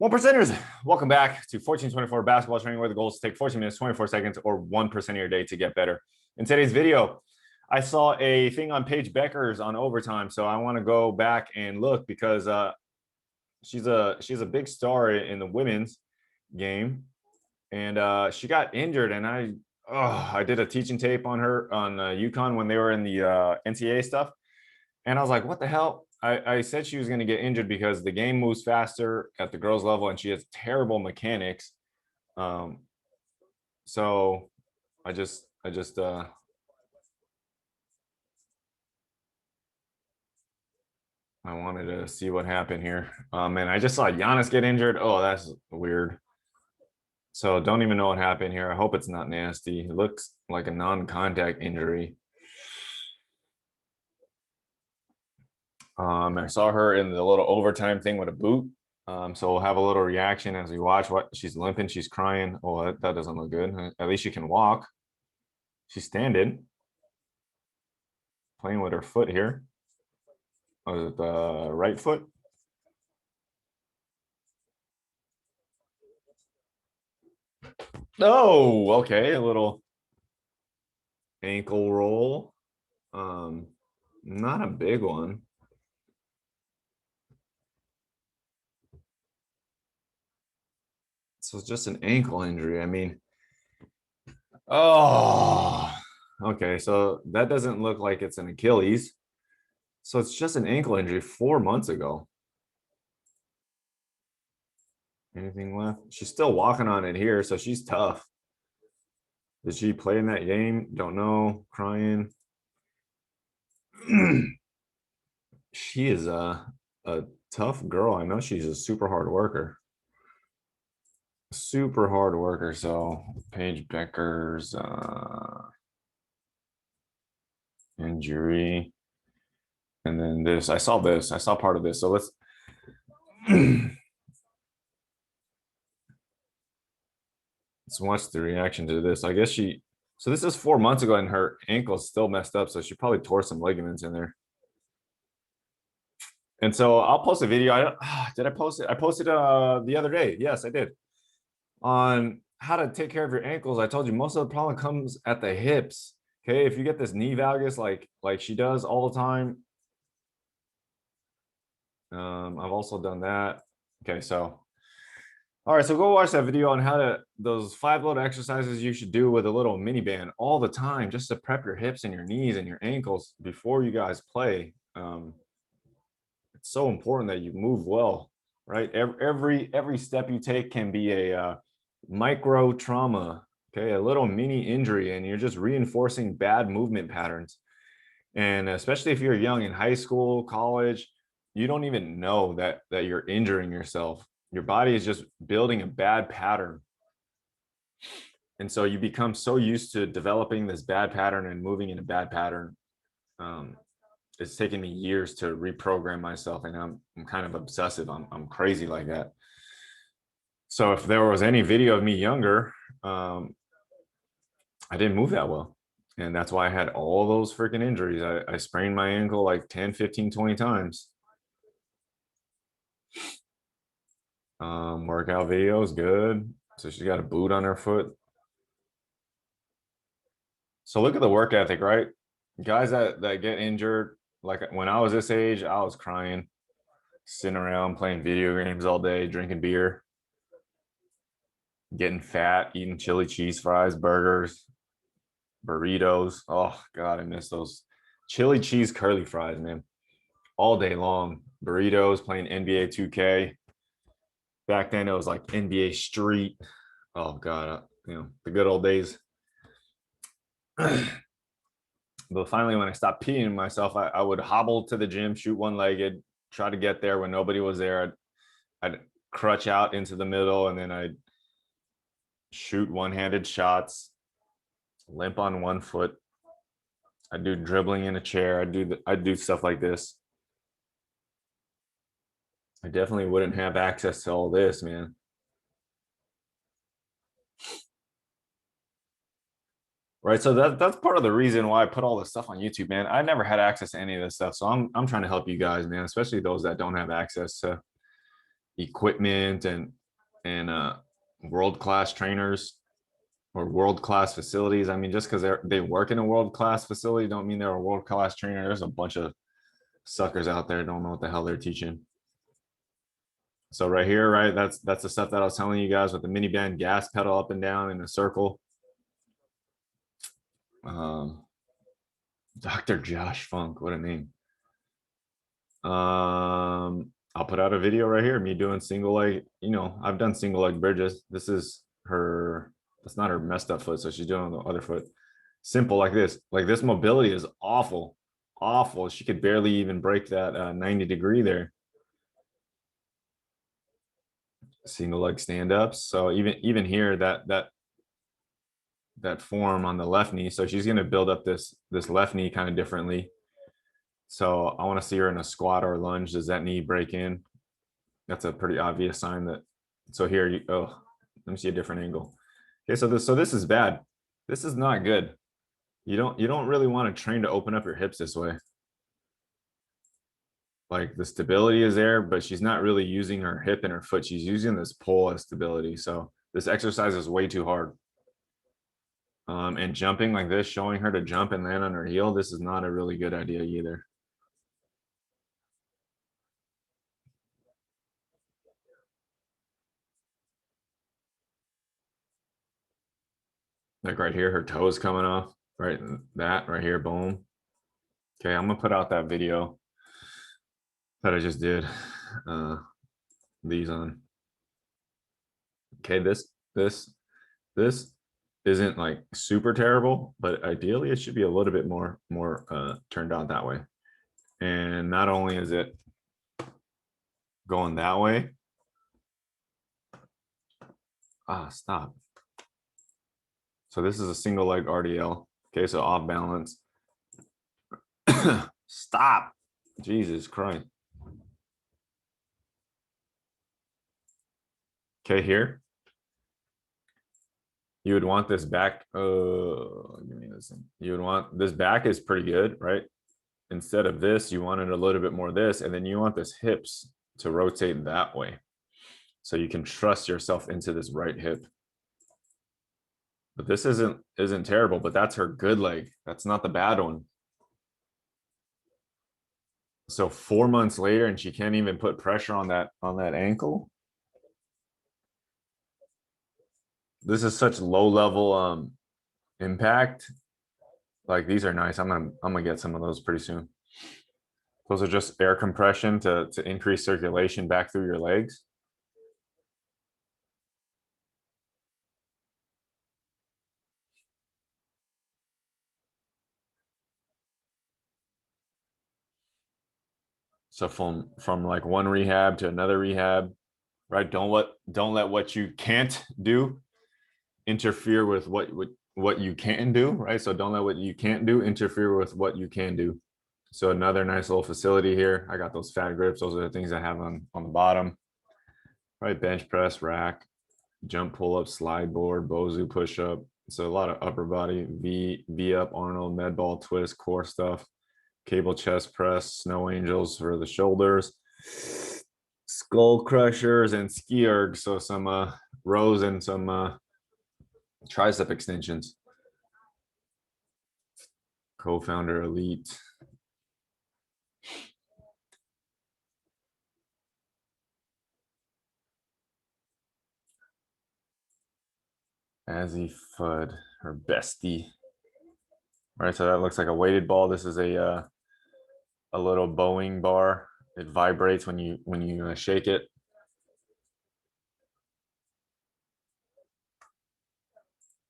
One percenters, welcome back to 1424 basketball training, where the goal is to take 14 minutes, 24 seconds, or 1% of your day to get better. In today's video, I saw a thing on Paige Bueckers on overtime, so I want to go back and look because she's a big star in the women's game, and she got injured, and I did a teaching tape on her on UConn when they were in the NCAA stuff, and I was like, what the hell? I said she was going to get injured because the game moves faster at the girls level and she has terrible mechanics. So I wanted to see what happened here. And I just saw Giannis get injured. Oh, that's weird. So don't even know what happened here. I hope it's not nasty. It looks like a non-contact injury. I saw her in the little overtime thing with a boot. So we'll have a little reaction as we watch. What she's limping, she's crying. Oh, that doesn't look good. At least she can walk. She's standing, playing with her foot here. Was it the right foot? Oh, okay, a little ankle roll. Not a big one. So it's just an ankle injury. I mean, oh, okay. So that doesn't look like it's an Achilles. So it's just an ankle injury 4 months ago. Anything left? She's still walking on it here, so she's tough. Did she play in that game? Don't know. Crying. She is a tough girl. I know she's a super hard worker. Super hard worker. So Paige Bueckers injury. And then this. I saw this. I saw part of this. So let's let's watch the reaction to this. I guess so this is 4 months ago and her ankle's still messed up. So she probably tore some ligaments in there. And so I'll post a video. Did I post it? I posted the other day. Yes, I did. On how to take care of your ankles. I told you most of the problem comes at the hips. Okay, if you get this knee valgus like she does all the time. I've also done that. Okay, so all right, so go watch that video on those 5 load exercises you should do with a little mini band all the time, just to prep your hips and your knees and your ankles before you guys play. It's so important that you move well, right? Every step you take can be a micro trauma, okay, a little mini injury, and you're just reinforcing bad movement patterns. And especially if you're young in high school, college, you don't even know that you're injuring yourself. Your body is just building a bad pattern. And so you become so used to developing this bad pattern and moving in a bad pattern. It's taken me years to reprogram myself, and I'm kind of obsessive. I'm crazy like that. So if there was any video of me younger, I didn't move that well. And that's why I had all those freaking injuries. I sprained my ankle like 10, 15, 20 times. Workout videos, good. So she's got a boot on her foot. So look at the work ethic, right? Guys that get injured, like when I was this age, I was crying, sitting around playing video games all day, drinking beer, getting fat, eating chili cheese fries, burgers, burritos. Oh God, I miss those chili cheese curly fries, man. All day long. Burritos, playing NBA 2K. Back then it was like NBA Street. Oh God, the good old days. But finally, when I stopped peeing myself, I would hobble to the gym, shoot one-legged, try to get there when nobody was there. I'd crutch out into the middle, and then I'd shoot one-handed shots, limp on one foot. I'd do dribbling in a chair. I'd do stuff like this. I definitely wouldn't have access to all this, man. Right. So that's part of the reason why I put all this stuff on YouTube, man. I never had access to any of this stuff. So I'm trying to help you guys, man, especially those that don't have access to equipment and world-class trainers or world-class facilities. I mean, just because they work in a world-class facility don't mean they're a world-class trainer. There's a bunch of suckers out there don't know what the hell they're teaching. So right here, right, that's the stuff that I was telling you guys with the mini band gas pedal up and down in a circle. Dr. Josh Funk, what a name. I'll put out a video right here, me doing single leg. You know, I've done single leg bridges. This is her, that's not her messed up foot, so she's doing on the other foot. Simple like this. Like this mobility is awful, awful. She could barely even break that 90 degree there. Single leg stand-ups. So even here, that form on the left knee. So she's going to build up this left knee kind of differently. So I want to see her in a squat or a lunge. Does that knee break in? That's a pretty obvious sign that. So here you, oh, let me see a different angle. Okay, so this is bad. This is not good. You don't really want to train to open up your hips this way. Like the stability is there, but she's not really using her hip and her foot. She's using this pole as stability. So this exercise is way too hard. And jumping like this, showing her to jump and land on her heel, this is not a really good idea either. Like right here, her toes coming off, right? That right here, boom. Okay, I'm gonna put out that video that I just did. These on. Okay, this isn't like super terrible, but ideally it should be a little bit more turned out that way. And not only is it going that way, stop. So this is a single leg RDL. Okay, so off balance. Stop. Jesus Christ. Okay, here. You would want this back. Give me this. You would want this back is pretty good, right? Instead of this, you wanted a little bit more this, and then you want this hips to rotate that way. So you can trust yourself into this right hip. But this isn't terrible, but that's her good leg. That's not the bad one. So 4 months later, and she can't even put pressure on that ankle. This is such low level impact. Like these are nice. I'm gonna get some of those pretty soon. Those are just air compression to increase circulation back through your legs. So from like one rehab to another rehab, right? Don't let what you can't do interfere with what you can do, right? So don't let what you can't do interfere with what you can do. So another nice little facility here. I got those fat grips. Those are the things I have on the bottom, right? Bench press, rack, jump, pull up, slide board, Bozu push up. So a lot of upper body, V up, Arnold, med ball, twist, core stuff, cable chest press, snow angels for the shoulders, skull crushers and ski erg. So some rows and some tricep extensions. Co-founder elite. Azzy Fudd, her bestie. Right, so that looks like a weighted ball. This is a little Boeing bar. It vibrates when you shake it.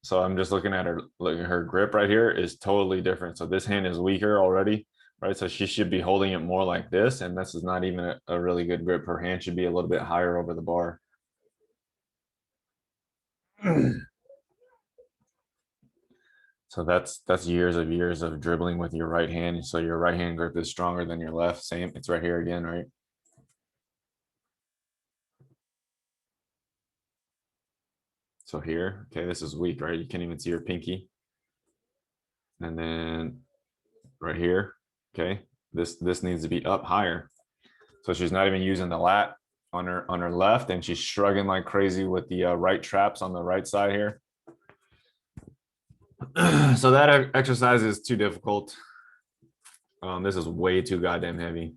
So I'm just looking at her grip right here is totally different. So this hand is weaker already, right? So she should be holding it more like this, and this is not even a really good grip. Her hand should be a little bit higher over the bar. So that's years of dribbling with your right hand. So your right hand grip is stronger than your left. Same, it's right here again, right? So here, okay, this is weak, right? You can't even see your pinky. And then right here, okay, this needs to be up higher. So she's not even using the lat on her left, and she's shrugging like crazy with the right traps on the right side here. So that exercise is too difficult. This is way too goddamn heavy.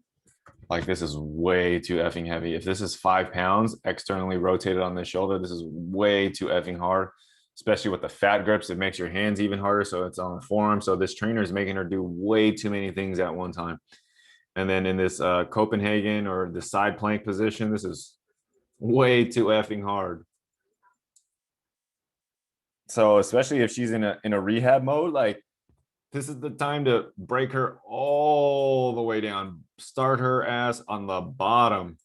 Like, this is way too effing heavy. If this is 5 pounds externally rotated on the shoulder, this is way too effing hard, especially with the fat grips. It makes your hands even harder. So it's on the forearm. So this trainer is making her do way too many things at one time. And then in this Copenhagen or the side plank position, this is way too effing hard. So especially if she's in a rehab mode, like, this is the time to break her all the way down. Start her ass on the bottom.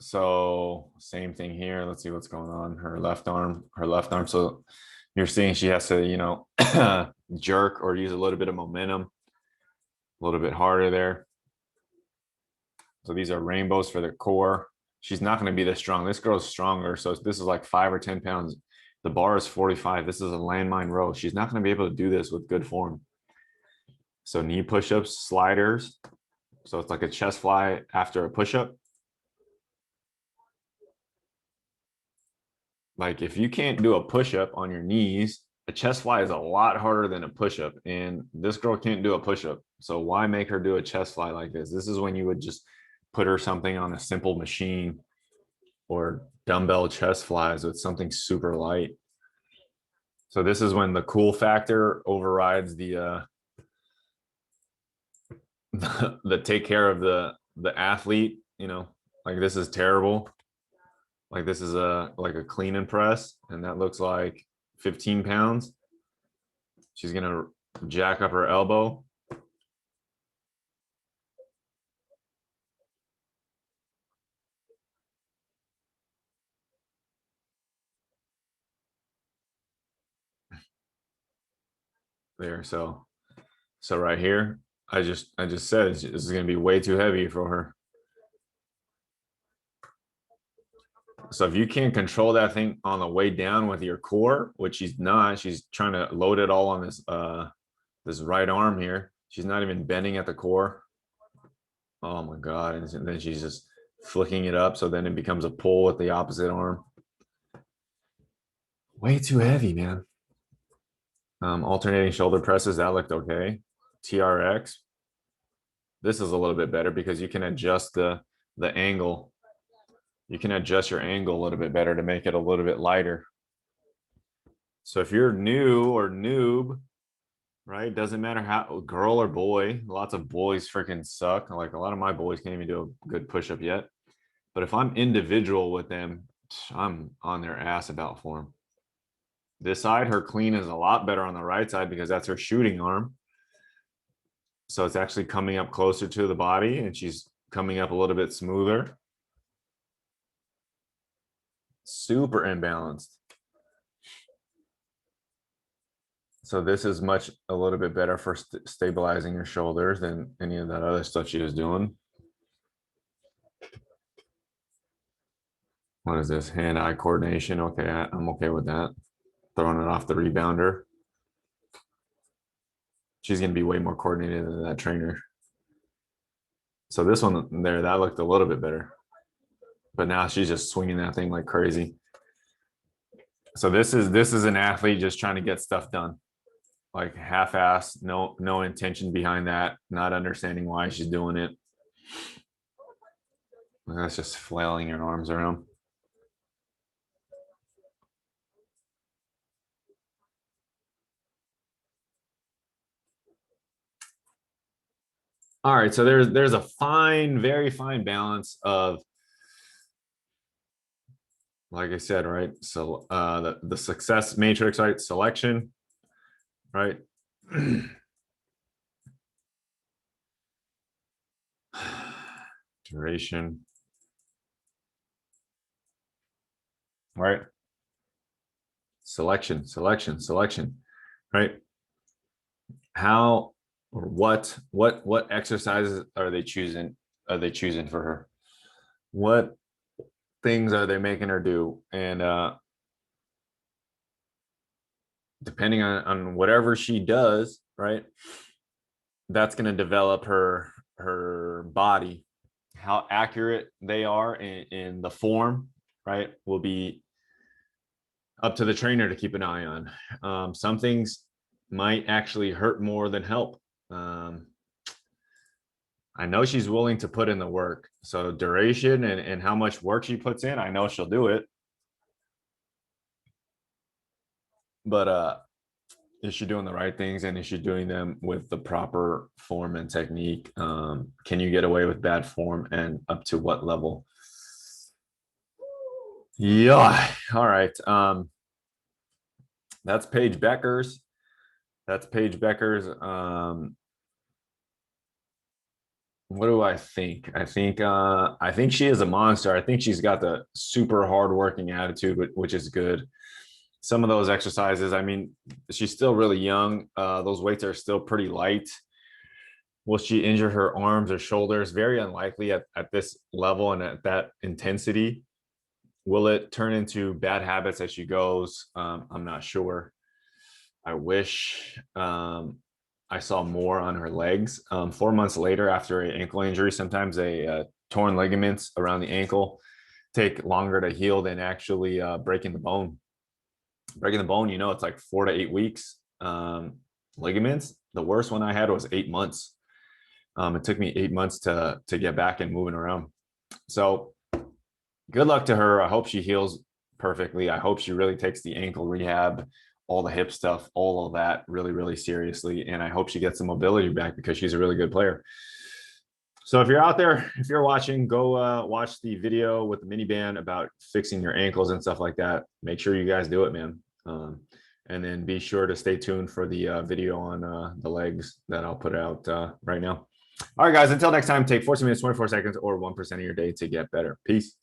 So same thing here. Let's see what's going on. Her left arm. So you're seeing she has to, you know, jerk or use a little bit of momentum, a little bit harder there. So these are rainbows for the core. She's not going to be this strong. This girl's stronger. So this is like 5 or 10 pounds. The bar is 45. This is a landmine row. She's not going to be able to do this with good form. So knee push-ups, sliders. So it's like a chest fly after a push-up. Like, if you can't do a push-up on your knees, a chest fly is a lot harder than a push-up. And this girl can't do a push-up. So why make her do a chest fly like this? This is when you would just put her something on a simple machine or dumbbell chest flies with something super light. So this is when the cool factor overrides the the take care of the athlete, you know. Like, this is terrible. Like, this is like a clean and press, and that looks like 15 pounds. She's gonna jack up her elbow. There. So right here, I just said this is going to be way too heavy for her. So if you can't control that thing on the way down with your core, which she's not, she's trying to load it all on this this right arm here. She's not even bending at the core. Oh my god. And then she's just flicking it up, so then it becomes a pull with the opposite arm. Way too heavy, man. Alternating shoulder presses, that looked okay. TRX, this is a little bit better because you can adjust the angle. You can adjust your angle a little bit better to make it a little bit lighter. So if you're new or noob, right, doesn't matter how, girl or boy, lots of boys freaking suck. Like, a lot of my boys can't even do a good push-up yet. But if I'm individual with them, I'm on their ass about form. This side, her clean is a lot better on the right side because that's her shooting arm. So it's actually coming up closer to the body, and she's coming up a little bit smoother. Super imbalanced. So this is a little bit better for stabilizing your shoulders than any of that other stuff she was doing. What is this? Hand-eye coordination. Okay, I'm okay with that. Throwing it off the rebounder. She's going to be way more coordinated than that trainer. So this one there, that looked a little bit better. But now she's just swinging that thing like crazy. So this is an athlete just trying to get stuff done. Like, half-ass, no intention behind that, not understanding why she's doing it. That's just flailing your arms around. All right, so there's a fine, very fine balance of, like I said, right? So the success matrix, right? Selection, right? Duration, right? Selection, right? How or what exercises are they choosing? Are they choosing for her? What things are they making her do? And depending on whatever she does, right, that's going to develop her her body, how accurate they are in the form, right, will be up to the trainer to keep an eye on. Some things might actually hurt more than help. I know she's willing to put in the work. So duration and how much work she puts in, I know she'll do it. But is she doing the right things, and is she doing them with the proper form and technique? Can you get away with bad form, and up to what level? Yeah. All right. That's Paige Bueckers. That's Paige Bueckers. What do I think? I think she is a monster. I think she's got the super hardworking attitude, which is good. Some of those exercises, I mean, she's still really young. Those weights are still pretty light. Will she injure her arms or shoulders? Very unlikely at this level and at that intensity. Will it turn into bad habits as she goes? I'm not sure. I wish I saw more on her legs. 4 months later, after an ankle injury, sometimes torn ligaments around the ankle take longer to heal than actually breaking the bone. Breaking the bone, it's like 4 to 8 weeks. Ligaments, the worst one I had was 8 months. It took me 8 months to get back and moving around. So good luck to her. I hope she heals perfectly. I hope she really takes the ankle rehab, all the hip stuff, all of that really, really seriously. And I hope she gets the mobility back, because she's a really good player. So if you're out there, if you're watching, go watch the video with the mini band about fixing your ankles and stuff like that. Make sure you guys do it, man. And then be sure to stay tuned for the video on the legs that I'll put out right now. All right, guys, until next time, take 14 minutes, 24 seconds, or 1% of your day to get better. Peace.